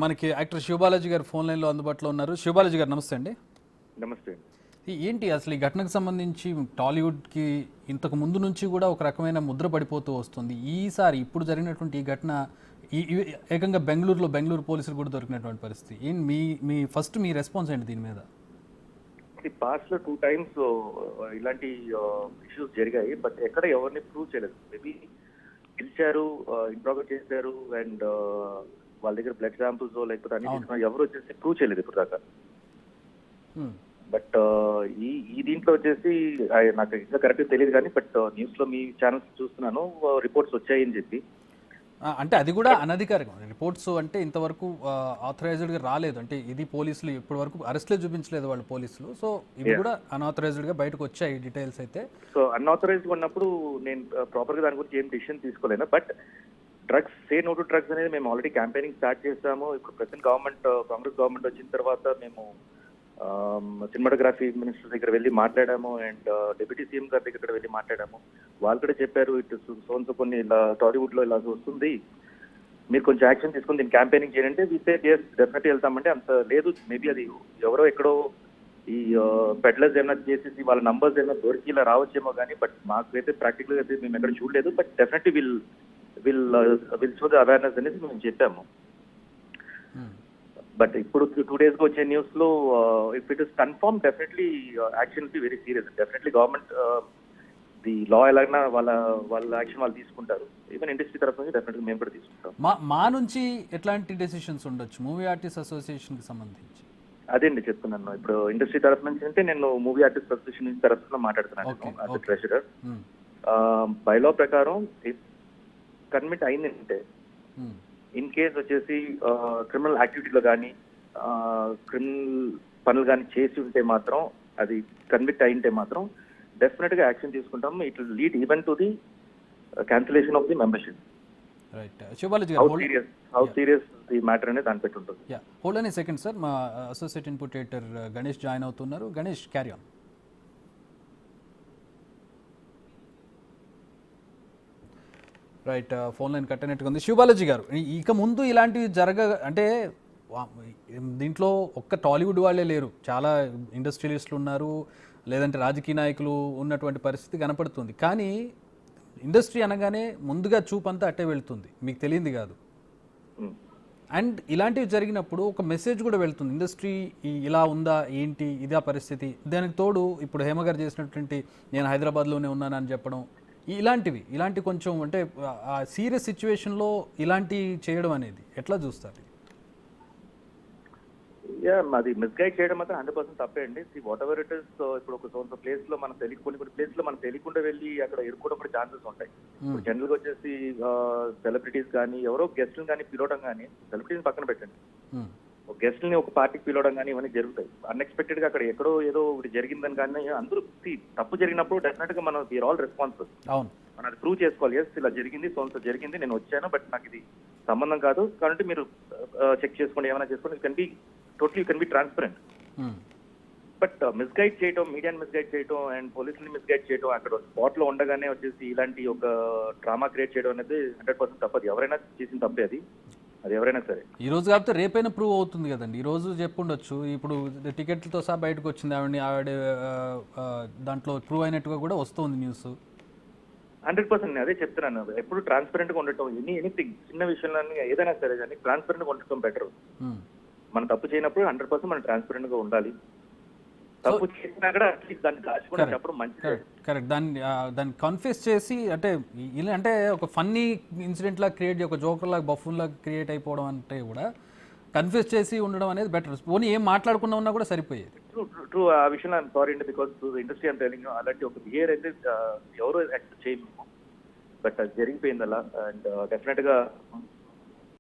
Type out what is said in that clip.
మనకి యాక్టర్ శివబాలాజీ గారు ఫోన్ లైన్లో అందుబాటులో ఉన్నారు. శివబాలాజీ గారు నమస్తే అండి. నమస్తే. ఏంటి అసలు ఈ ఘటనకు సంబంధించి టాలీవుడ్కి ఇంతకు ముందు నుంచి కూడా ఒక రకమైన ముద్ర పడిపోతూ వస్తుంది. ఈసారి ఇప్పుడు జరిగినటువంటి ఈ ఘటన ఏకంగా బెంగళూరు పోలీసులు కూడా దొరికినటువంటి పరిస్థితి. ఏం మీ ఫస్ట్ మీ రెస్పాన్స్ ఏంటి దీని మీద? పాస్ట్ లో 2 times ఇలాంటి ఇష్యూస్ జరిగాయి. బట్ ఎక్కడ ఎవరిని ప్రూవ్ చేయలేదు. మేబీ పిలిచారు, ఇంట్రాగేట్ చేశారు అండ్ వాళ్ళ దగ్గర బ్లడ్ శాంపుల్స్ లేకపోతే అన్ని తీసుకున్నా ఎవరు వచ్చేసి ప్రూవ్ చేయలేదు ఇప్పుడు దాకా. బట్ ఈ దీంట్లో వచ్చేసి నాకు ఇంకా కరెక్ట్ తెలియదు కానీ బట్ న్యూస్ లో మీ ఛానల్స్ చూస్తున్నాను, రిపోర్ట్స్ వచ్చాయని చెప్పి. అంటే అది కూడా అనధికారికం రిపోర్ట్స్, అంటే ఇంతవరకు ఆథరైజ్డ్గా రాలేదు. అంటే ఇది పోలీసులు ఇప్పటి వరకు అరెస్ట్లే చూపించలేదు వాళ్ళు పోలీసులు. సో ఇవి కూడా అన్ఆథరైజ్డ్గా బయటకు వచ్చాయి డీటెయిల్స్ అయితే. సో అన్ఆథరైజ్డ్ ఉన్నప్పుడు నేను ప్రాపర్గా దాని గురించి ఏం డిసిషన్ తీసుకోలేను. But drugs, say no to drugs అనేది మేము ఆల్రెడీ క్యాంపెయినింగ్ స్టార్ట్ చేసాము. ఇప్పుడు ప్రెసెంట్ గవర్నమెంట్, కాంగ్రెస్ గవర్నమెంట్ వచ్చిన తర్వాత మేము సినిమాటోగ్రఫీ మినిస్టర్ దగ్గర వెళ్ళి మాట్లాడాము అండ్ డిప్యూటీ సీఎం గారి దగ్గర వెళ్ళి మాట్లాడాము. వాళ్ళు కూడా చెప్పారు ఇటు సోన్స్ కొన్ని ఇలా టాలీవుడ్ లో ఇలా వస్తుంది, మీరు కొంచెం యాక్షన్ తీసుకుని దీన్ని క్యాంపెయినింగ్ చేయండి. వి సే yes డెఫినెట్లీ వెళ్తామంటే అంత లేదు. మేబీ అది ఎవరో ఎక్కడో ఈ పెడ్లర్స్ ఏమైనా చేసేసి వాళ్ళ నంబర్స్ ఏమైనా దొరికి ఇలా రావచ్చేమో కానీ బట్ మాకైతే ప్రాక్టికల్ అయితే మేము ఎక్కడ చూడలేదు. But definitely will show the awareness అనేది మేము చెప్పాము. బట్ ఇప్పుడు 2 days వచ్చే న్యూస్ లో if it is confirm definitely action be very serious. Definitely government the law ఎలాగైనా వాళ్ళ యాక్షన్ వాళ్ళు తీసుకుంటారు. ఈవెన్ ఇండస్ట్రీ తరఫు నుంచి డెఫినెట్గా మేము కూడా తీసుకుంటాం. మా నుంచి ఎట్లాంటి డెసిషన్స్ ఉండొచ్చు మూవీ ఆర్టిస్ట్ అసోసియేషన్ కి సంబంధించి? అదే అండి చెప్తున్నాను. ఇప్పుడు ఇండస్ట్రీ తరఫు నుంచి అంటే నేను మూవీ ఆర్టిస్ట్ అసోసియేషన్ నుంచి తరఫున మాట్లాడుతున్నాను యాజ్ ట్రెషరర్. బైలా ప్రకారం కన్మిట్ అయిందంటే ఇన్ కేస్ వచ్చేసి క్రిమినల్ యాక్టివిటీలో కానీ క్రిమినల్ పనులు కానీ చేసి ఉంటే మాత్రం, అది కన్విక్ట్ అయింటే మాత్రం డెఫినెట్ గా యాక్షన్ తీసుకుంటాం. It will lead even to the cancellation of the membership. Right. Shivabalaji గారు, హౌ సీరియస్ ది మ్యాటర్ అనేది దాని పెట్టి ఉంటుంది. హోల్డ్ అనే సెకండ్ సార్, మా associate input editor Ganesh join అవుతున్నారు. Ganesh, carry on. Right, phone line cut అయినట్టుగా ఉంది. శివబాలాజీ గారు, ఇక ముందు ఇలాంటివి అంటే దీంట్లో ఒక్క టాలీవుడ్ వాళ్ళే లేరు, చాలా ఇండస్ట్రియలిస్టులు ఉన్నారు, లేదంటే రాజకీయ నాయకులు ఉన్నటువంటి పరిస్థితి కనపడుతుంది. కానీ ఇండస్ట్రీ అనగానే ముందుగా చూపంతా అట్టే వెళ్తుంది, మీకు తెలియంది కాదు. అండ్ ఇలాంటివి జరిగినప్పుడు ఒక మెసేజ్ కూడా వెళ్తుంది, ఇండస్ట్రీ ఇలా ఉందా ఏంటి, ఇదా పరిస్థితి. దానికి తోడు ఇప్పుడు హేమ గారు చేసినటువంటి నేను హైదరాబాద్లోనే ఉన్నానని చెప్పడం, ఇలాంటి కొంచెం అంటే సీరియస్ సిచ్యువేషన్లో ఇలాంటి చేయడం అనేది ఎట్లా చూస్తారు? అది మిస్గైడ్ చేయడం మాత్రం 100% తప్పే అండి. వాట్ ఎవర్ ఇట్ ఇస్, ఇప్పుడు ఒక సొంత ప్లేస్ లో మనం కొన్ని ప్లేస్ లో మనం తెలియకుండా వెళ్ళి అక్కడ ఎదుర్కోవడం కూడా ఛాన్సెస్ ఉంటాయి. ఇప్పుడు జనరల్ గా వచ్చేసి సెలబ్రిటీస్ కానీ ఎవరో గెస్ట్లను కానీ పిలవడం కానీ, సెలబ్రిటీస్ పక్కన పెట్టండి, గెస్ట్ ని ఒక పార్టీకి పిలవడం కానీ ఇవన్నీ జరుగుతాయి. అన్ఎక్స్పెక్టెడ్ గా అక్కడ ఎక్కడో ఏదో ఒకటి జరిగిందని కానీ అందరూ తప్పు జరిగినప్పుడు డెఫినెట్ గా మనం వీఆర్ ఆల్ రెస్పాన్సిబుల్. మనం అది ప్రూవ్ చేసుకోవాలి. ఎస్ ఇలా జరిగింది, సొంత జరిగింది, నేను వచ్చాను, బట్ నాకు ఇది సంబంధం కాదు కాబట్టి మీరు చెక్ చేసుకోండి, ఏమైనా చేసుకోండి. You can be transparent. But misguide చేయటం, మీడియాని మిస్గైడ్ చేయటం అండ్ పోలీసుని మిస్గైడ్ చేయటం, అక్కడ స్పాట్ లో ఉండగానే వచ్చేసి ఇలాంటి ఒక డ్రామా క్రియేట్ చేయడం అనేది 100% తప్పదు. ఎవరైనా చేసిన తప్పే అది ఎవరైనా సరే. ఈ రోజు కాకపోతే రేపైనా ప్రూవ్ అవుతుంది కదండి. ఈ రోజు చెప్పుండొచ్చు, ఇప్పుడు టికెట్లతో సహా బయటకు వచ్చింది ఆవిడ దాంట్లో ప్రూవ్ అయినట్టుగా కూడా వస్తుంది న్యూస్. 100% అదే చెప్తున్నాను. ఎప్పుడు ట్రాన్స్పరెంట్ గా ఉండటం, ఎనీథింగ్ చిన్న విషయంలో ఏదైనా సరే కానీ ట్రాన్స్పరెంట్ గా ఉండటం బెటర్. మనం తప్పు చేయనప్పుడు 100% మనం ట్రాన్స్పరెంట్ గా ఉండాలి. తప్పు చేసినా కూడా అట్లీస్ట్ దాన్ని దాచుకుని చెప్పడం మంచిది. కరెక్ట్. దాన్ని కన్ఫ్యూస్ చేసి అంటే ఒక ఫన్నీ ఇన్సిడెంట్ లాగా క్రియేట్, ఒక జోకర్ లాగా బఫూన్ లాగా క్రియేట్ అయిపోవడం అంటే కూడా కన్ఫ్యూజ్ చేసి ఉండడం అనేది బెటర్. పోనీ ఏం మాట్లాడుకున్నా ఉన్నా కూడా సరిపోయేది. ట్రూ. ఆ విషయంలో ఐఎమ్ సారీ అండి, బికాస్ ఇండస్ట్రీ అండ్ టెలింగ్ అలాంటి ఒక బిహేవియర్ అయితే ఎవరు యాక్సెప్ట్ చేయము. బట్ అది జరిగిపోయింది అలా. అండ్ డెఫినెట్ గా